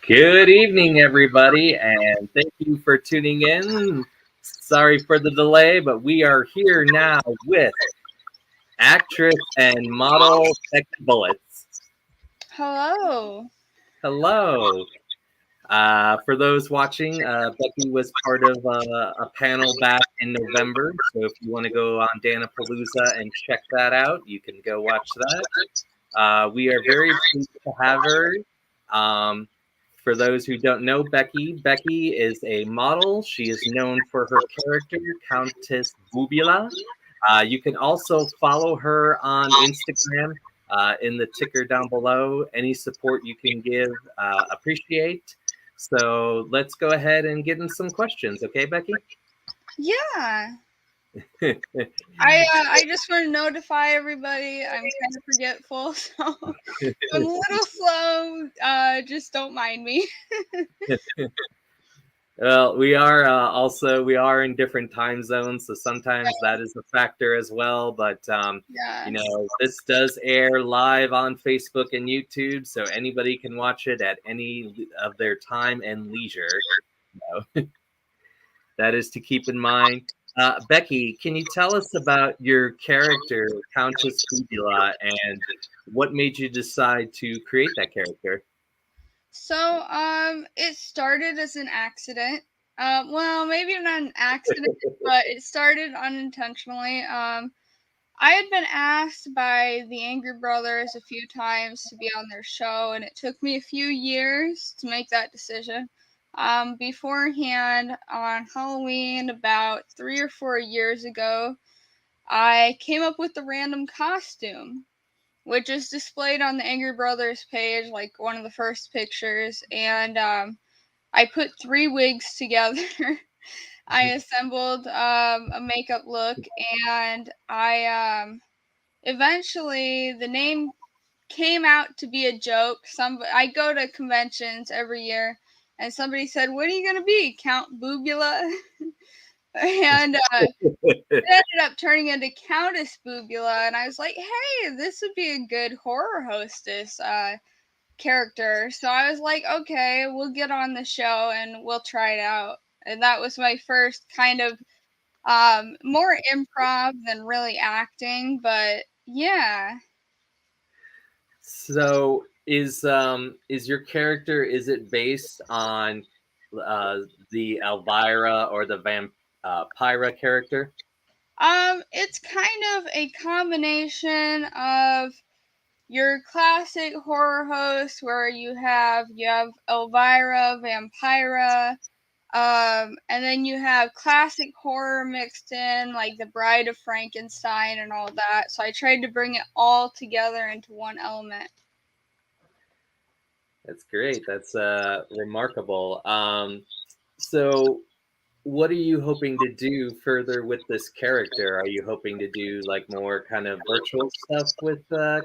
Good evening, everybody, and thank you for tuning in. Sorry for the delay, but we are here now with actress and model Becky Bullets. Hello. Hello. For those watching, Becky was part of a panel back in November. So if you want to go on Danapalooza and check that out, you can go watch that. We are very pleased to have her. Um, for those who don't know Becky is a model. She is known for her character, Countess Bubula. You can also follow her on Instagram in the ticker down below. Any support you can give, appreciate. So let's go ahead and get in some questions, okay, Becky? Yeah. I just want to notify everybody. I'm kind of forgetful, so I'm a little slow. Just don't mind me. Well, we are in different time zones, so sometimes that is a factor as well. But Yeah. this does air live on Facebook and YouTube, so anybody can watch it at any of their time and leisure. That is to keep in mind. Becky, can you tell us about your character, Countess Fibula, and what made you decide to create that character? So it started as an accident. Well, maybe not an accident, but it started unintentionally. I had been asked by the Angry Brothers a few times to be on their show, and it took me a few years to make that decision. Beforehand, on Halloween, about 3 or 4 years ago, I came up with a random costume, which is displayed on the Angry Brothers page, like one of the first pictures, and I put three wigs together. I assembled a makeup look, and eventually the name came out to be a joke. I go to conventions every year, and somebody said, "What are you gonna be, Count Boobula?" and it ended up turning into Countess Boobula, and I was like, "Hey, this would be a good horror hostess character." So I was like, "Okay, we'll get on the show and we'll try it out." And that was my first kind of more improv than really acting, but yeah. So is your character, is it based on the Elvira or the Vampira character? It's kind of a combination of your classic horror host where you have Elvira, Vampira, and then you have classic horror mixed in, like the Bride of Frankenstein and all that. So I tried to bring it all together into one element. That's great. That's remarkable. So what are you hoping to do further with this character? Are you hoping to do like more kind of virtual stuff with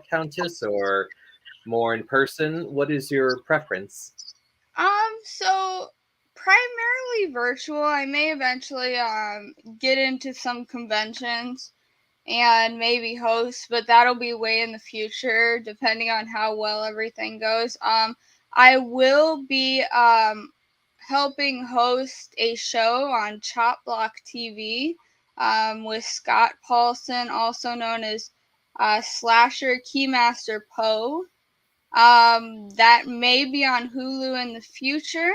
Countess or more in person? What is your preference? So primarily virtual. I may eventually get into some conventions and maybe host, but that'll be way in the future depending on how well everything goes. I will be helping host a show on Chop Block TV with Scott Paulson, also known as Slasher Keymaster Poe. That may be on Hulu in the future.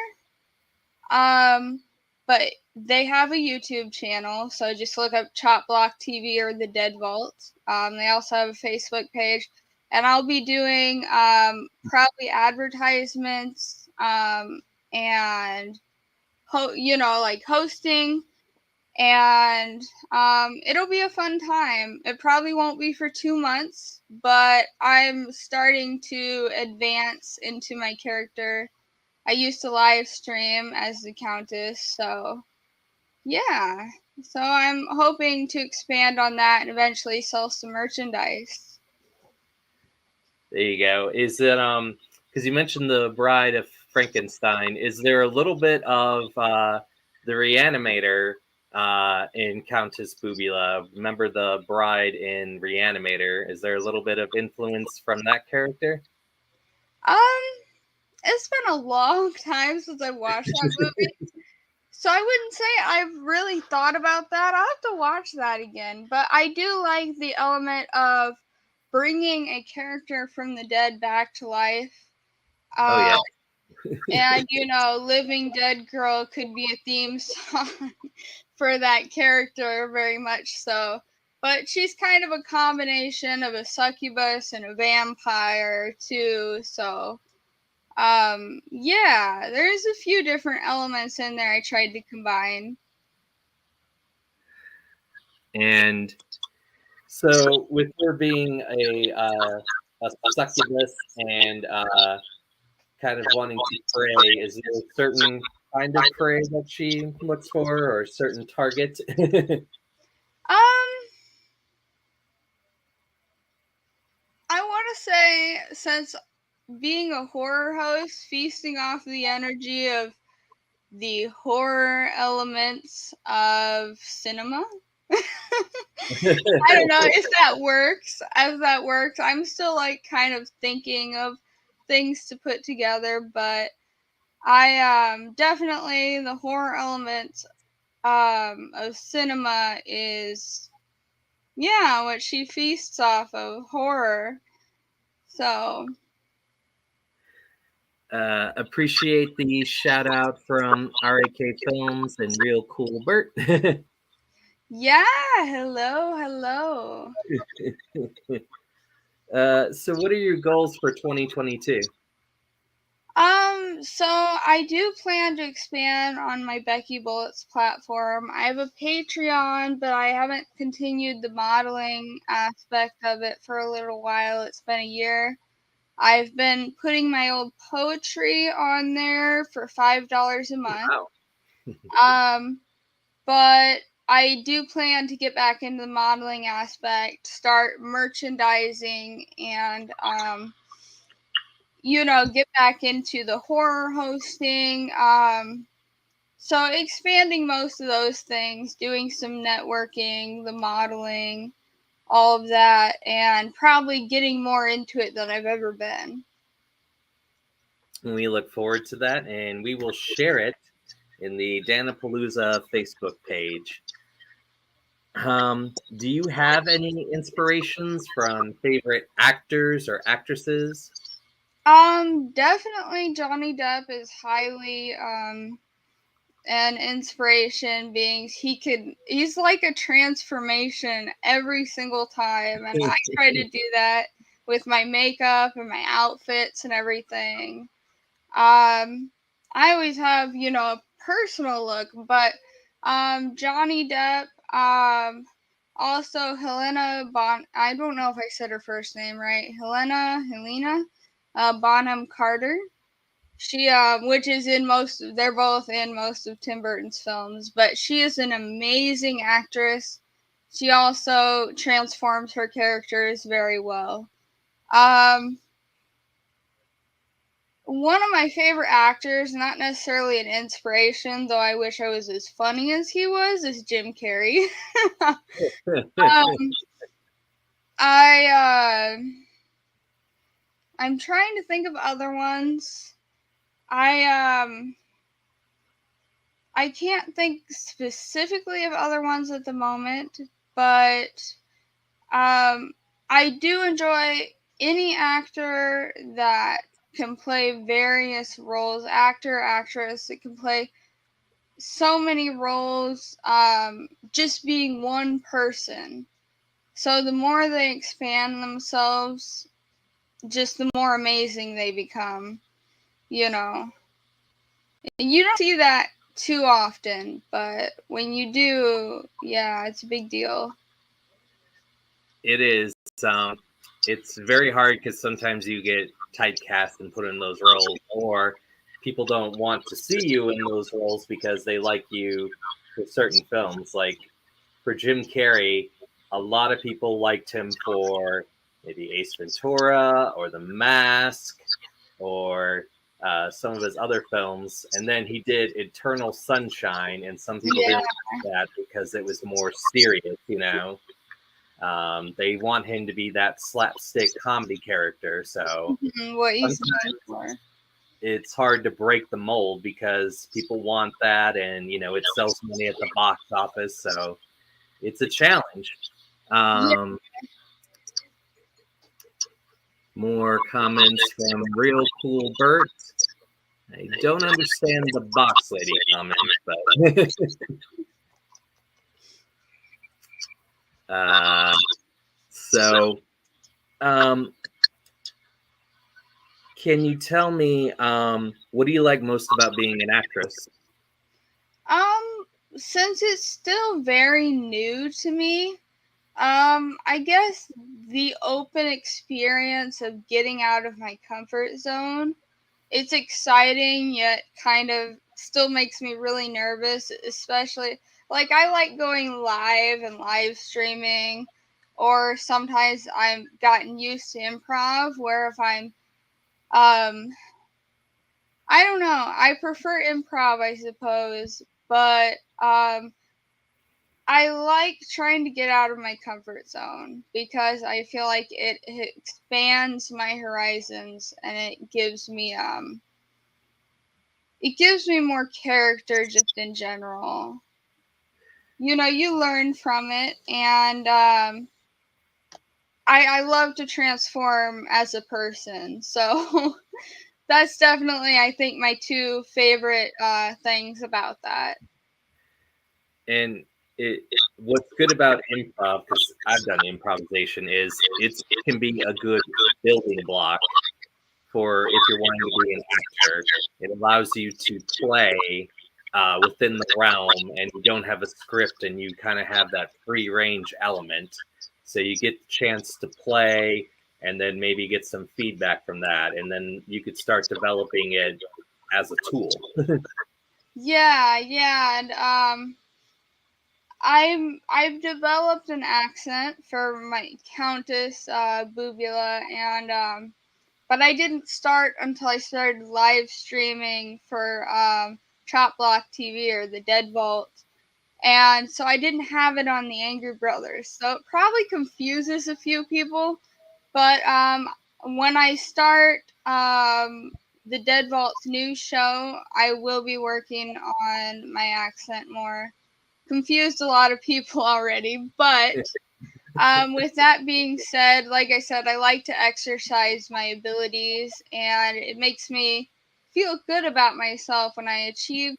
Um, but they have a YouTube channel, so just look up Chop Block TV or The Dead Vault. They also have a Facebook page, and I'll be doing probably advertisements and like hosting, and it'll be a fun time. It probably won't be for 2 months, but I'm starting to advance into my character. I used to live stream as the Countess, so yeah. So I'm hoping to expand on that and eventually sell some merchandise. There you go. Is it because you mentioned the Bride of Frankenstein? Is there a little bit of the Reanimator in Countess Bubula? Remember the bride in Reanimator? Is there a little bit of influence from that character? Um, it's been a long time since I watched that movie. So I wouldn't say I've really thought about that. I'll have to watch that again. But I do like the element of bringing a character from the dead back to life. Oh yeah. And, Living Dead Girl could be a theme song for that character, very much so. But she's kind of a combination of a succubus and a vampire, too. So, yeah, there's a few different elements in there I tried to combine. And so, with her being a succubus and kind of wanting to prey, is there a certain kind of prey that she looks for, or a certain target? I want to say, since being a horror host, feasting off the energy of the horror elements of cinema. I don't know if that works. As that works, I'm still like kind of thinking of things to put together, but I definitely the horror elements of cinema is what she feasts off of, horror. So appreciate the shout out from RAK Films and Real Cool Bert. yeah, hello. So what are your goals for 2022? So I do plan to expand on my Becky Bullets platform. I have a Patreon, but I haven't continued the modeling aspect of it for a little while. It's been a year. I've been putting my old poetry on there for $5 a month. Wow. But I do plan to get back into the modeling aspect, start merchandising, and get back into the horror hosting. So expanding most of those things, doing some networking, the modeling, all of that, and probably getting more into it than I've ever been. We look forward to that, and we will share it in the Danapalooza Facebook page. Do you have any inspirations from favorite actors or actresses? Definitely Johnny Depp is highly an inspiration, being he's like a transformation every single time, and I try to do that with my makeup and my outfits and everything. I always have, a personal look, but Johnny Depp, also Helena I don't know if I said her first name right. Helena Bonham Carter. She, which is they're both in most of Tim Burton's films, but she is an amazing actress. She also transforms her characters very well. One of my favorite actors, not necessarily an inspiration, though I wish I was as funny as he was, is Jim Carrey. I'm trying to think of other ones. I can't think specifically of other ones at the moment, but I do enjoy any actor that can play various roles, actor, actress that can play so many roles, just being one person. So the more they expand themselves, just the more amazing they become, you know. You don't see that too often, but when you do, yeah, it's a big deal. It is. It's very hard because sometimes you get typecast and put in those roles, or people don't want to see you in those roles because they like you for certain films. Like for Jim Carrey, a lot of people liked him for maybe Ace Ventura or The Mask or some of his other films. And then he did Eternal Sunshine, and some people didn't like that because it was more serious, They want him to be that slapstick comedy character. So what he's known for. it's hard to break the mold because people want that, and it sells money at the box office, so it's a challenge. More comments from Real Cool Bert. I don't understand the box lady comment, but can you tell me what do you like most about being an actress? Since it's still very new to me, I guess the open experience of getting out of my comfort zone. It's exciting, yet kind of still makes me really nervous, especially like I like going live and live streaming, or sometimes I've gotten used to improv where if I'm I don't know, I prefer improv, I suppose, but I like trying to get out of my comfort zone because I feel like it expands my horizons and it gives me more character just in general. You learn from it, and I love to transform as a person. So that's definitely, I think, my two favorite things about that. And what's good about improv, because I've done improvisation, is it can be a good building block for if you're wanting to be an actor. It allows you to play within the realm, and you don't have a script, and you kind of have that free range element. So you get the chance to play, and then maybe get some feedback from that, and then you could start developing it as a tool. Yeah, and I've developed an accent for my Countess Bubula, and but I didn't start until I started live streaming for Chop Block TV or the Dead Vault. And so I didn't have it on the Angry Brothers. So it probably confuses a few people. But when I start the Dead Vault's new show, I will be working on my accent more. Confused a lot of people already. But with that being said, like I said, I like to exercise my abilities, and it makes me feel good about myself when I achieve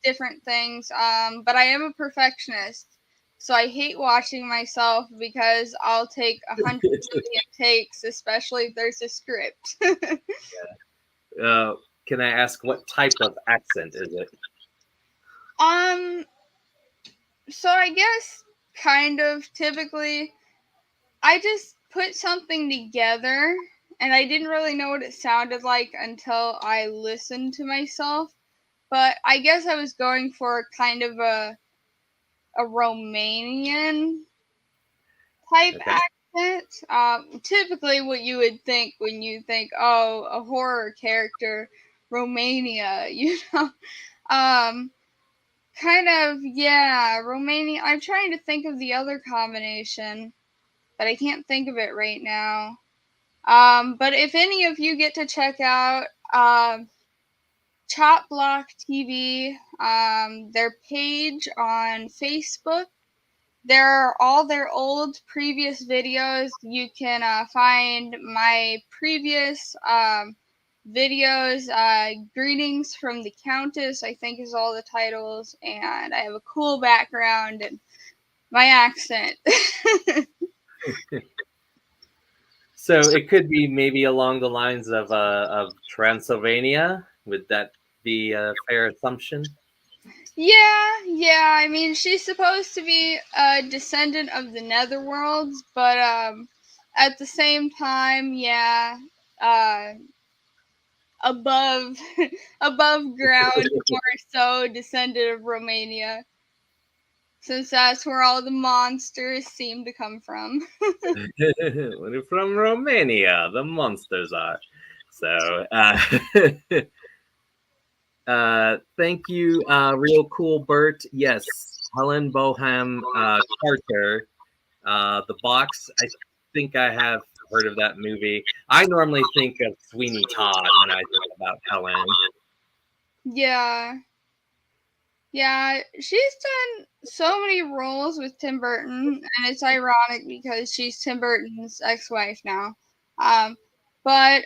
different things. But I am a perfectionist, so I hate watching myself because I'll take 100 million takes, especially if there's a script. Can I ask what type of accent is it? So I guess kind of typically I just put something together and I didn't really know what it sounded like until I listened to myself. But I guess I was going for kind of a Romanian type accent. Typically, what you would think when you think, oh, a horror character, Romania, um, kind of, yeah, Romania. I'm trying to think of the other combination, but I can't think of it right now. But if any of you get to check out Chop Block TV, their page on Facebook, there are all their old previous videos. You can find my previous videos. Greetings from the Countess, I think, is all the titles, and I have a cool background and my accent. So it could be maybe along the lines of Transylvania. Would that be a fair assumption? Yeah. I mean, she's supposed to be a descendant of the Netherworlds, but at the same time, yeah, uh, above above ground, more so descendant of Romania, since that's where all the monsters seem to come from. From Romania, the monsters are. So, thank you, Real Cool Bert. Yes, Helen Boham Carter. The box, I think I have heard of that movie. I normally think of Sweeney Todd when I think about Helen. Yeah. Yeah, she's done so many roles with Tim Burton, and it's ironic because she's Tim Burton's ex-wife now. Um, but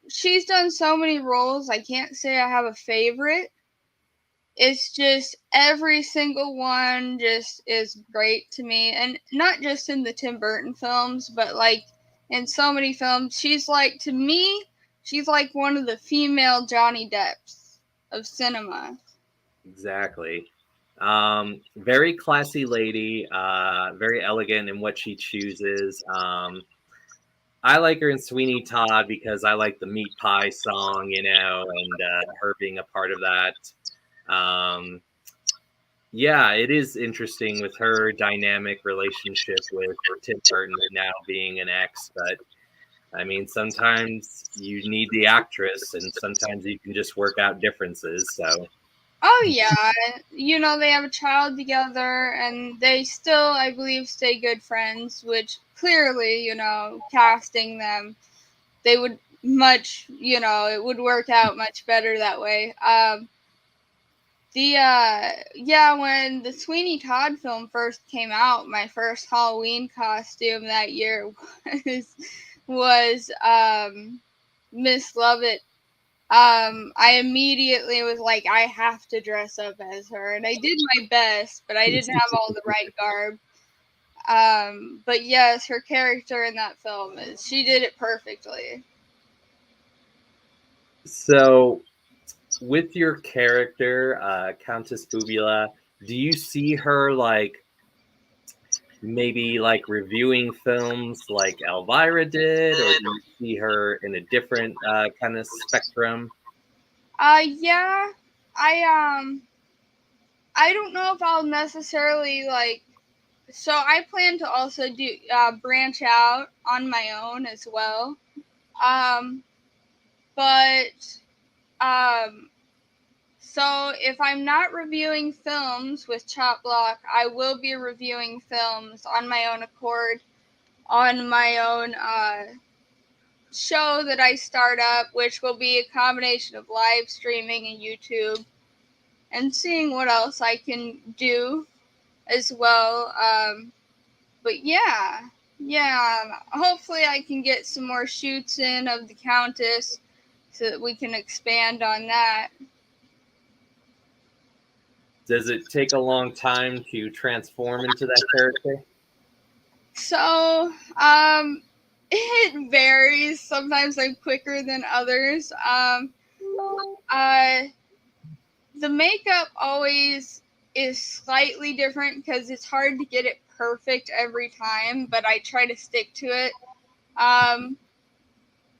she's done so many roles, I can't say I have a favorite. It's just every single one just is great to me, and not just in the Tim Burton films, but like in so many films. She's like, to me, she's like one of the female Johnny Depps of cinema. Exactly. Very classy lady, very elegant in what she chooses. I like her in Sweeney Todd because I like the meat pie song, and her being a part of that. Yeah, it is interesting with her dynamic relationship with Tim Burton now being an ex, but I mean, sometimes you need the actress, and sometimes you can just work out differences. So. Oh yeah, they have a child together, and they still, I believe, stay good friends. Which clearly, casting them, they would it would work out much better that way. When the Sweeney Todd film first came out, my first Halloween costume that year was Miss Lovett. I immediately was like, I have to dress up as her, and I did my best, but I didn't have all the right garb. But yes, her character in that film she did it perfectly. So, with your character, Countess Bubula, do you see her like maybe like reviewing films like Elvira did, or do you see her in a different kind of spectrum? Yeah, I don't know if I'll necessarily like. So I plan to also do branch out on my own as well. Um, but um, So if I'm not reviewing films with Chop Block, I will be reviewing films on my own accord, on my own show that I start up, which will be a combination of live streaming and YouTube, and seeing what else I can do as well. But yeah, hopefully I can get some more shoots in of the Countess so that we can expand on that. Does it take a long time to transform into that character? So, it varies. Sometimes I'm quicker than others. Uh, the makeup always is slightly different because it's hard to get it perfect every time, but I try to stick to it. Um,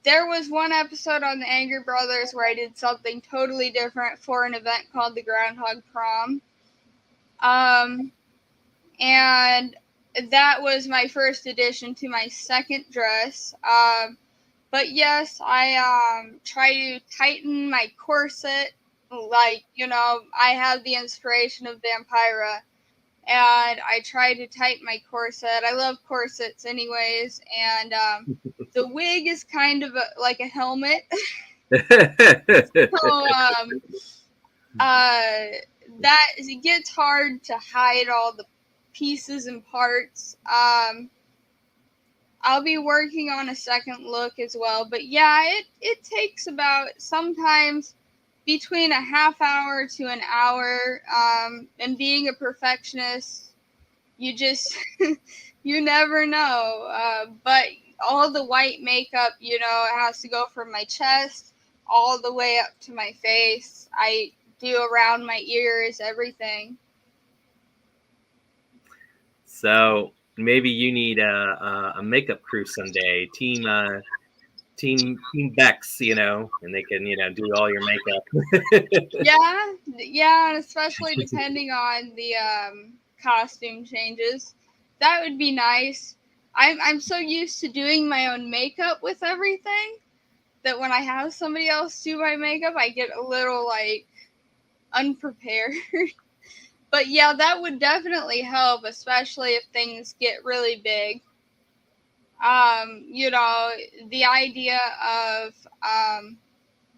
there was one episode on the Angry Brothers where I did something totally different for an event called the Groundhog Prom. Um, and that was my first addition to my second dress. But yes, I try to tighten my corset. Like, I have the inspiration of Vampira, and I try to tighten my corset. I love corsets, anyways, and the wig is kind of like a helmet. So uh, that it gets hard to hide all the pieces and parts. I'll be working on a second look as well, but yeah, it takes about sometimes between a half hour to an hour. And being a perfectionist, you just you never know. But all the white makeup, it has to go from my chest all the way up to my face. I do around my ears, everything. So maybe you need a makeup crew someday, team Bex, and they can do all your makeup. Yeah, and especially depending on the costume changes, that would be nice. I'm so used to doing my own makeup with everything that when I have somebody else do my makeup, I get a little like unprepared. But yeah, that would definitely help, especially if things get really big. You know, the idea of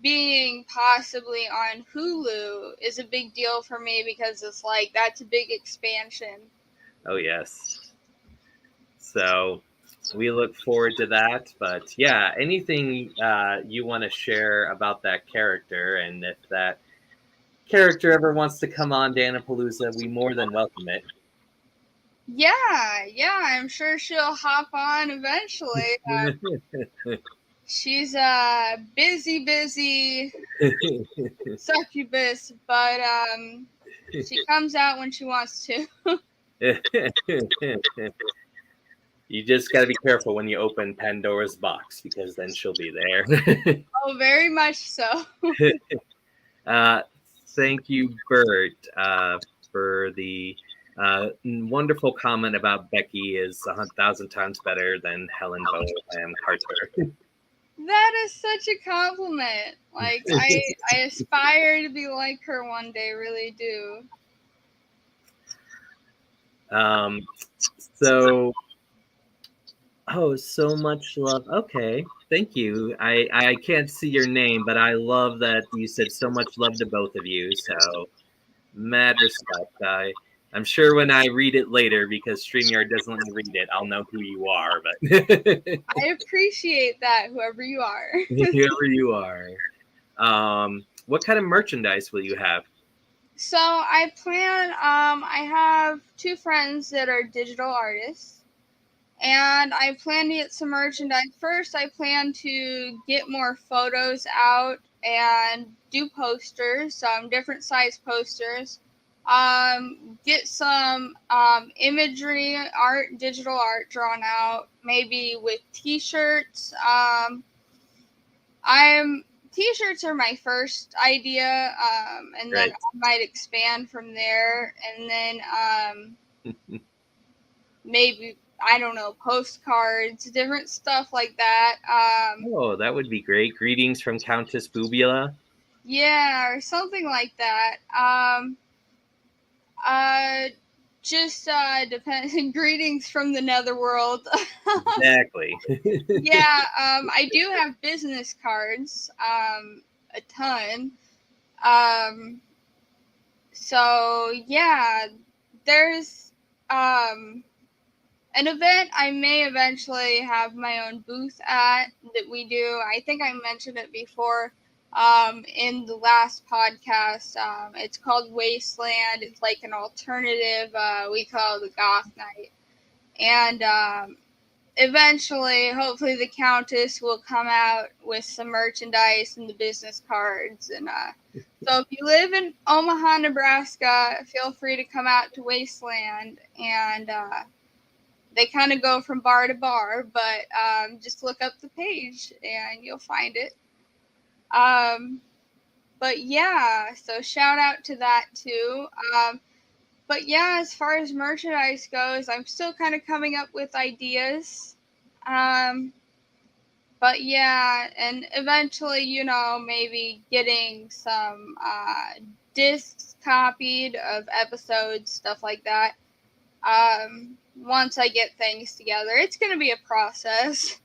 being possibly on Hulu is a big deal for me because it's like that's a big expansion. Oh, yes. So we look forward to that. But yeah, anything you want to share about that character, and if that character ever wants to come on Danapalooza, we more than welcome it. Yeah, I'm sure she'll hop on eventually. She's a busy succubus, but she comes out when she wants to. You just got to be careful when you open Pandora's box, because then she'll be there. Oh, very much so. Thank you, Bert, for the wonderful comment about Becky is 1,000 times better than Helen Bohem Carter. That is such a compliment. Like I aspire to be like her one day, really do. So so much love. Okay, thank you. I can't see your name, but I love that you said so much love to both of you. So mad respect. I'm sure when I read it later, because StreamYard doesn't let me read it, I'll know who you are. But I appreciate that, whoever you are. whoever you are. What kind of merchandise will you have? So I plan. I have two friends that are digital artists, and I plan to get some merchandise. First, I plan to get more photos out and do posters, different size posters. Get some imagery, art, digital art drawn out, maybe with T-shirts. I'm T-shirts are my first idea, and then Right. I might expand from there, and then maybe, I don't know, postcards, different stuff like that. Oh, that would be great. Greetings from Countess Boobula. Yeah, or something like that. Uh, just depend. Greetings from the netherworld. Exactly. Yeah, I do have business cards, a ton. Um, so yeah, there's an event I may eventually have my own booth at that we do. I think I mentioned it before in the last podcast. It's called Wasteland. It's like an alternative. We call it the Goth Night. And eventually, hopefully, the Countess will come out with some merchandise and the business cards. And so if you live in Omaha, Nebraska, feel free to come out to Wasteland. And they kind of go from bar to bar, but just look up the page and you'll find it. But yeah, so shout out to that too. But yeah, as far as merchandise goes, I'm still kind of coming up with ideas. But yeah, and eventually, maybe getting some discs copied of episodes, stuff like that. Once I get things together, it's going to be a process.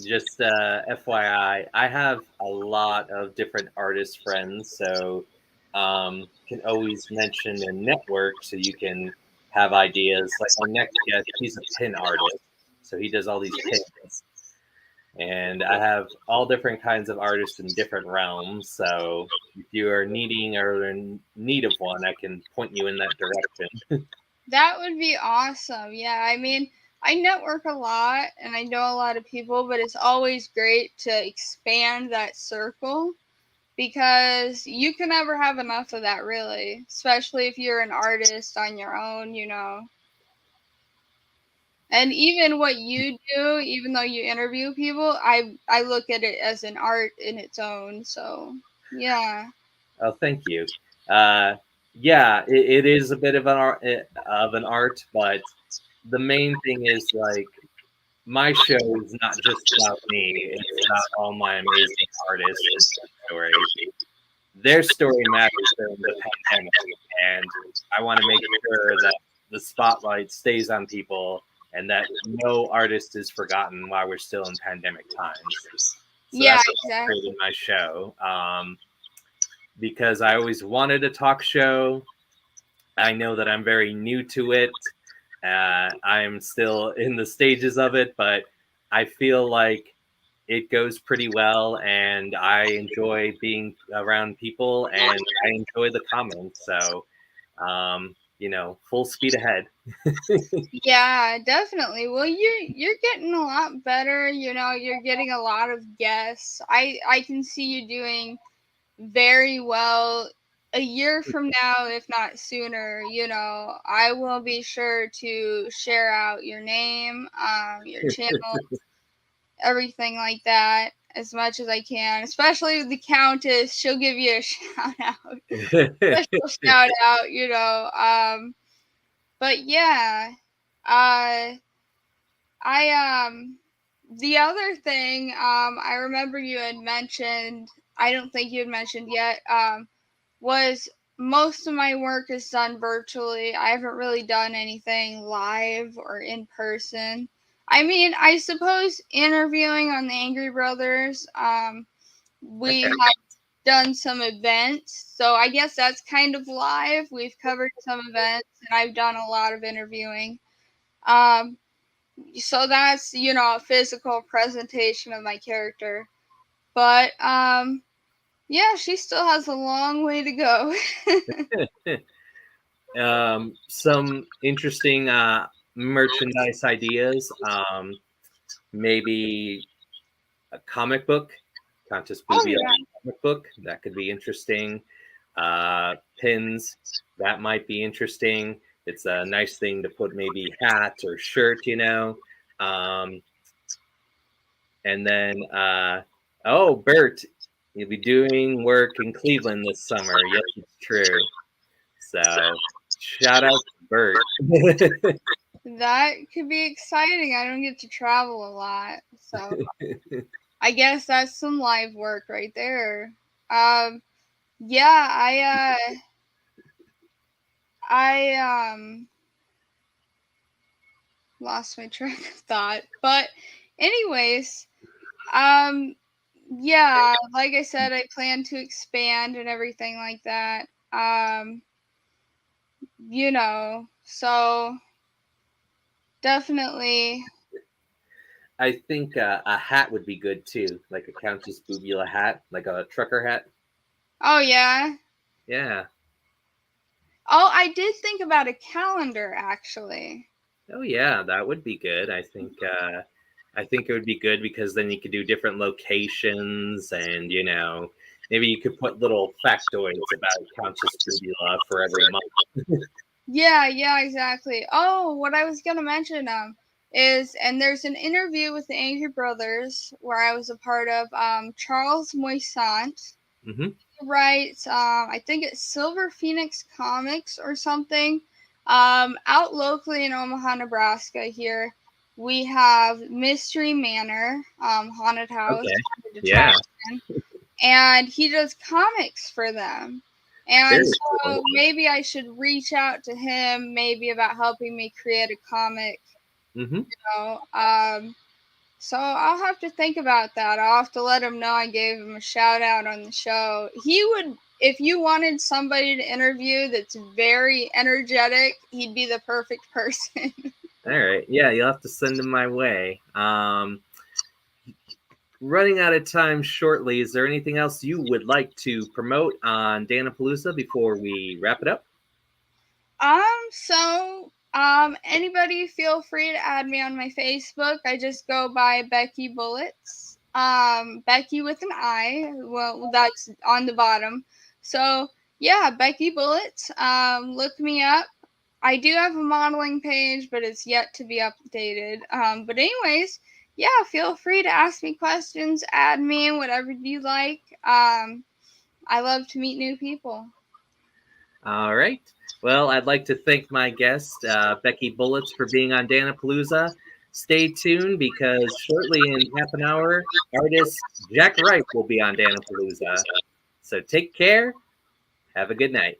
Just FYI, I have a lot of different artist friends, so can always mention a network so you can have ideas. Like our next guest, he's a pin artist, so he does all these pins. And I have all different kinds of artists in different realms. So if you are needing or in need of one, I can point you in that direction. That would be awesome. Yeah, I mean, I network a lot and I know a lot of people, but it's always great to expand that circle because you can never have enough of that, really, especially if you're an artist on your own. And even what you do, even though you interview people, I look at it as an art in its own. So, yeah. Oh, thank you. Yeah, it is a bit of an art, but the main thing is like my show is not just about me; it's about all my amazing artists' stories. Their story matters during the pandemic, and I want to make sure that the spotlight stays on people and that no artist is forgotten while we're still in pandemic times. So Yeah, that's what I exactly. created my show. Because I always wanted a talk show. I know that I'm very new to it. I'm still in the stages of it, but I feel like it goes pretty well, and I enjoy being around people, and I enjoy the comments. So, full speed ahead. Yeah, definitely. Well, you're getting a lot better. You're getting a lot of guests. I can see you doing very well a year from now, if not sooner. I will be sure to share out your name, your channel, everything like that as much as I can, especially the Countess. She'll give you a shout out, special shout out. But yeah, uh, the other thing, I remember you had mentioned. I don't think you had mentioned yet. Was most of my work is done virtually. I haven't really done anything live or in person. I mean, I suppose interviewing on the Angry Brothers, we Okay. have done some events, so I guess that's kind of live. We've covered some events, and I've done a lot of interviewing. Um, so that's a physical presentation of my character. But yeah, she still has a long way to go. Some interesting merchandise ideas. Maybe a comic book, Countess Oh Booby yeah. comic book. That could be interesting. Pins, that might be interesting. It's a nice thing to put maybe hat or shirt, And then, Bert, you'll be doing work in Cleveland this summer. Yes, it's true. So, shout out to Bert. That could be exciting. I don't get to travel a lot, so I guess that's some live work right there. Yeah, I lost my track of thought. But anyways, um yeah, like I said, I plan to expand and everything like that. So definitely. I think a hat would be good too, like a Countess Boobula hat, like a trucker hat. Oh yeah. Yeah. Oh, I did think about a calendar actually. Oh yeah, that would be good. I think it would be good because then you could do different locations, and maybe you could put little factoids about Countess Boobula for every month. Yeah, exactly. Oh, what I was gonna mention is, and there's an interview with the Angry Brothers where I was a part of. Charles Moisant Mm-hmm. writes, I think it's Silver Phoenix Comics or something. Out locally in Omaha, Nebraska. Here we have Mystery Manor, haunted house, Okay. haunted Yeah. attraction, and he does comics for them. And Very so cool. maybe I should reach out to him, maybe about helping me create a comic. Mm-hmm. So I'll have to think about that. I'll have to let him know I gave him a shout out on the show. He would, if you wanted somebody to interview that's very energetic, he'd be the perfect person. All right. Yeah, you'll have to send them my way. Running out of time shortly. Is there anything else you would like to promote on Danapalooza before we wrap it up? Anybody feel free to add me on my Facebook. I just go by Becki Bullets. Becki with an I. Well, that's on the bottom. So yeah, Becki Bullets. Look me up. I do have a modeling page, but it's yet to be updated. But anyways, yeah, feel free to ask me questions, add me, whatever you like. I love to meet new people. All right. Well, I'd like to thank my guest, Becki Bullets, for being on Danapalooza. Stay tuned because shortly in half an hour, artist Jack Wright will be on Danapalooza. So take care. Have a good night.